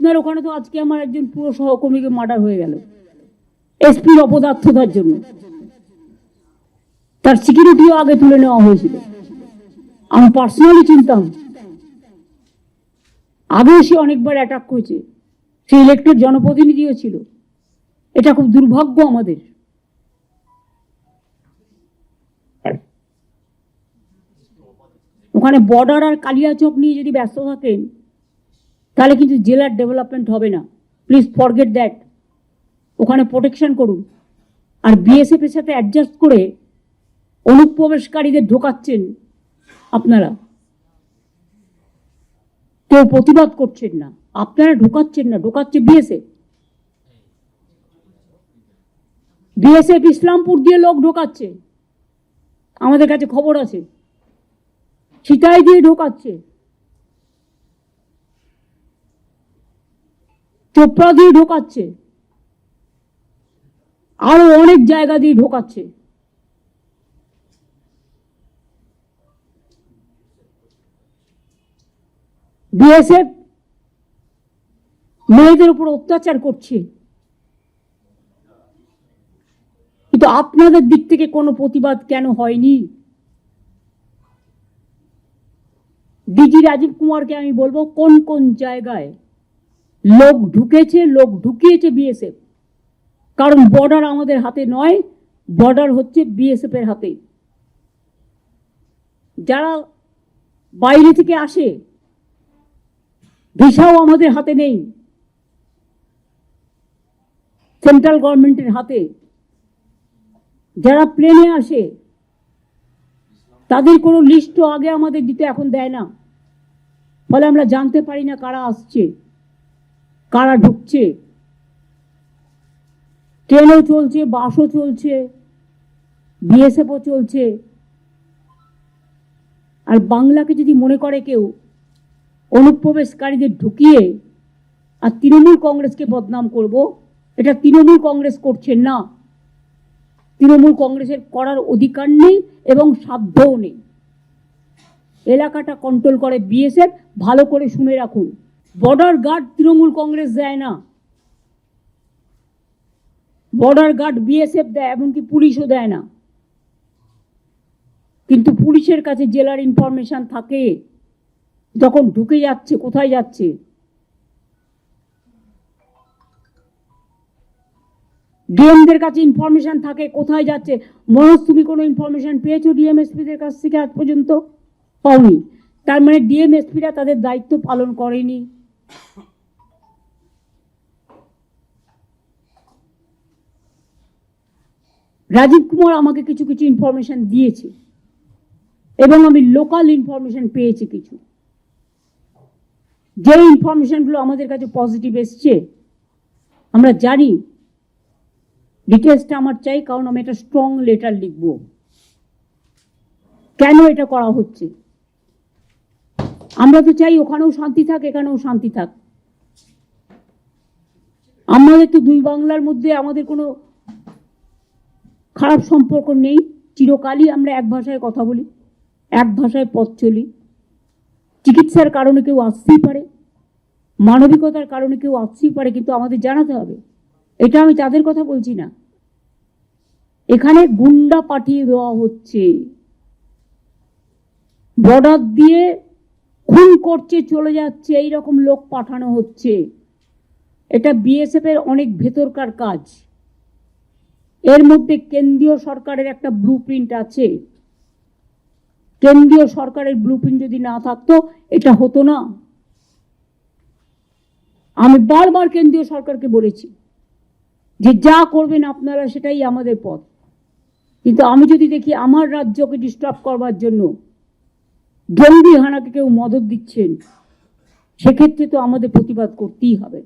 আপনার ওখানে তো আজকে আমার একজন পুরো সহকর্মীকে মার্ডার হয়ে গেল এসপির অপদার্থতার জন্য। তার সিকিউরিটিও আগে তুলে নেওয়া হয়েছিল। আমি পার্সোনালি চিনতাম, আগে সে অনেকবার অ্যাটাক করেছে, সে ইলেক্টেড জনপ্রতিনিধিও ছিল। এটা খুব দুর্ভাগ্য আমাদের। ওখানে বর্ডার আর কালিয়াচক নিয়ে যদি ব্যস্ত থাকেন তাহলে কিন্তু জেলার ডেভেলপমেন্ট হবে না। Please forget that. ওখানে প্রোটেকশন করুন। আর বিএসএফ এর সাথে অ্যাডজাস্ট করে অনুপ্রবেশকারীদের ঢোকাচ্ছেন আপনারা, কেউ প্রতিবাদ করছেন না। আপনারা ঢোকাচ্ছেন না, ঢোকাচ্ছে বিএসএফ। বিএসএফ ইসলামপুর দিয়ে লোক ঢোকাচ্ছে, আমাদের কাছে খবর আছে। সিতাই দিয়ে ঢোকাচ্ছে, চোপড়া দিয়ে ঢোকাচ্ছে, আরো অনেক জায়গা দিয়ে ঢোকাচ্ছে। বিএসএফ মেয়েদের উপর অত্যাচার করছে, কিন্তু আপনাদের দিক থেকে কোনো প্রতিবাদ কেন হয়নি? ডিজি রাজীব কুমারকে আমি বলবো, কোন কোন জায়গায় লোক ঢুকেছে, লোক ঢুকিয়েছে বিএসএফ। কারণ বর্ডার আমাদের হাতে নয়, বর্ডার হচ্ছে বিএসএফ এর হাতে। যারা বাইরে থেকে আসে, ভিসাও আমাদের হাতে নেই, সেন্ট্রাল গভর্নমেন্টের হাতে। যারা প্লেনে আসে তাদের কোনো লিস্টও আগে আমাদের দিতে এখন দেয় না, ফলে আমরা জানতে পারি না কারা আসছে, কারা ঢুকছে। ট্রেনও চলছে, বাসও চলছে, বিএসএফও চলছে। আর বাংলাকে যদি মনে করে কেউ অনুপ্রবেশকারীদের ঢুকিয়ে আর তৃণমূল কংগ্রেসকে বদনাম করব, এটা তৃণমূল কংগ্রেস করছেন না। তৃণমূল কংগ্রেসের করার অধিকার নেই এবং সাধ্যও নেই। এলাকাটা কন্ট্রোল করে বিএসএফ। ভালো করে শুনে রাখুন, বর্ডার গার্ড তৃণমূল কংগ্রেস দেয় না, বর্ডার গার্ড বিএসএফ দেয়, এমনকি পুলিশও দেয় না। কিন্তু পুলিশের কাছে জেলার ইনফরমেশন থাকে, যখন ঢুকে যাচ্ছে কোথায় যাচ্ছে। ডিএমদের কাছে ইনফরমেশন থাকে কোথায় যাচ্ছে। মনোজ, তুমি কোনো ইনফরমেশন পেয়েছো ডিএমএসপিদের কাছ থেকে আজ পর্যন্ত? পাওনি। তার মানে ডিএমএসপিরা তাদের দায়িত্ব পালন করেনি। রাজীব কুমার আমাকে কিছু কিছু ইনফরমেশন দিয়েছে এবং আমি লোকাল ইনফরমেশন পেয়েছি কিছু। যে ইনফরমেশনগুলো আমাদের কাছে পজিটিভ এসছে, আমরা জানি। ডিটেলসটা আমার চাই, কারণ আমি একটা স্ট্রং লেটার লিখব কেন এটা করা হচ্ছে। আমরা তো চাই ওখানেও শান্তি থাক, এখানেও শান্তি থাক। আমাদের তো দুই বাংলার মধ্যে আমাদের কোনো খারাপ সম্পর্ক নেই। চিরকালই আমরা এক ভাষায় কথা বলি, এক ভাষায় পথ চলি। চিকিৎসার কারণে কেউ আসতেই পারে, মানবিকতার কারণে কেউ আসতেই পারে, কিন্তু আমাদের জানাতে হবে। এটা আমি তাদের কথা বলছি না। এখানে গুন্ডা পাঠিয়ে দেওয়া হচ্ছে, বর্ডার দিয়ে খুন করছে, চলে যাচ্ছে, এইরকম লোক পাঠানো হচ্ছে। এটা বিএসএফ এর অনেক ভেতরকার কাজ। এর মধ্যে কেন্দ্রীয় সরকারের একটা ব্লুপ্রিন্ট আছে। কেন্দ্রীয় সরকারের ব্লুপ্রিন্ট যদি না থাকতো এটা হতো না। আমি বারবার কেন্দ্রীয় সরকারকে বলেছি যে যা করবেন আপনারা সেটাই আমাদের পথ। কিন্তু আমি যদি দেখি আমার রাজ্যকে ডিস্টার্ব করবার জন্য জঙ্গি হানাকে কেউ মদত দিচ্ছেন, সেক্ষেত্রে তো আমাদের প্রতিবাদ করতেই হবে।